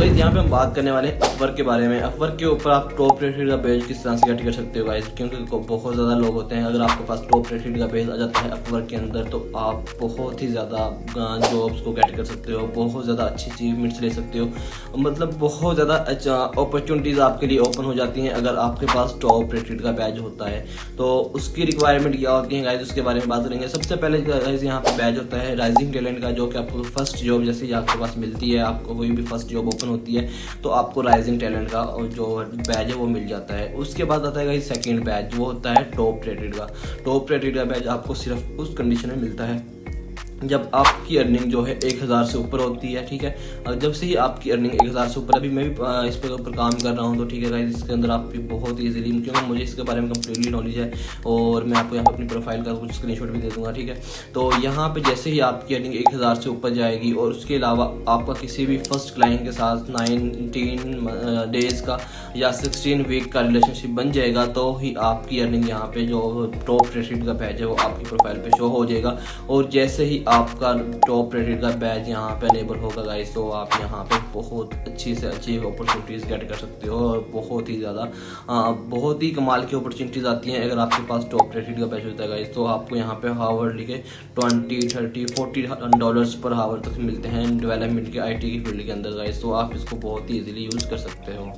Guys यहाँ पे हम बात करने वाले हैं अपवर्क के बारे में। अपवर्क के ऊपर आप टॉप रेटेड का पेज किस तरह से गेट कर सकते हो गाइस, क्योंकि बहुत ज़्यादा लोग होते हैं। अगर आपके पास टॉप रेटेड का पेज आ जाता है अपवर्क के अंदर तो आप बहुत ही ज़्यादा जॉब्स को गेट कर सकते हो, बहुत ज़्यादा अच्छी अचीवमेंट्स ले सकते हो, मतलब बहुत ज़्यादा अपॉर्चुनिटीज़ आपके लिए ओपन हो जाती हैं अगर आपके पास टॉप रेटेड का बैज होता है। तो उसकी रिक्वायरमेंट क्या होती है गाइस, उसके बारे में बात करेंगे। सबसे पहले गाइस यहाँ पे बैज होता है राइजिंग टैलेंट का, जो कि आपको फर्स्ट जॉब जैसे ही आपके पास मिलती है, आपको कोई भी फर्स्ट जॉब ओपन होती है तो आपको राइजिंग टैलेंट का जो बैज है वो मिल जाता है। उसके बाद आता है गाइस सेकंड बैज, वो होता है टॉप रेटेड का। टॉप रेटेड का बैज आपको सिर्फ उस कंडीशन में मिलता है जब आपकी अर्निंग जो है 1000 से ऊपर होती है, ठीक है। और जब से ही आपकी अर्निंग 1000 से ऊपर, अभी मैं भी इस पर ऊपर काम कर रहा हूँ तो ठीक है गाइस, इसके अंदर आप भी बहुत ईजिली, क्योंकि मुझे इसके बारे में कंप्लीटली नॉलेज है और मैं आपको यहाँ पर अपनी प्रोफाइल का कुछ स्क्रीनशॉट भी दे दूँगा, ठीक है। तो यहाँ पे जैसे ही आपकी अर्निंग 1000 से ऊपर जाएगी और उसके अलावा आपका किसी भी फर्स्ट क्लाइंट के साथ 19 डेज का या 16 वीक का रिलेशनशिप बन जाएगा तो ही आपकी अर्निंग यहाँ पे जो टॉप रेटेड का बैज है वो आपकी प्रोफाइल पे शो हो जाएगा। और जैसे ही आपका टॉप रेटेड का बैज यहाँ पे अनेबल होगा गाइस तो आप यहाँ पे बहुत अच्छी से अच्छी अपॉर्चुनिटीज़ गेट कर सकते हो और बहुत ही ज़्यादा बहुत ही कमाल की अपॉर्चुनिटीज़ आती हैं अगर आपके पास टॉप रेटेड का बैज होता है गाइस। तो आपको यहाँ पे हावर्ली के 20, 30, 40 डॉलर्स पर हावर तक मिलते हैं डेवलपमेंट के IT की फील्ड के अंदर गाइस। तो आप इसको बहुत ही ईजिली यूज़ कर सकते हो।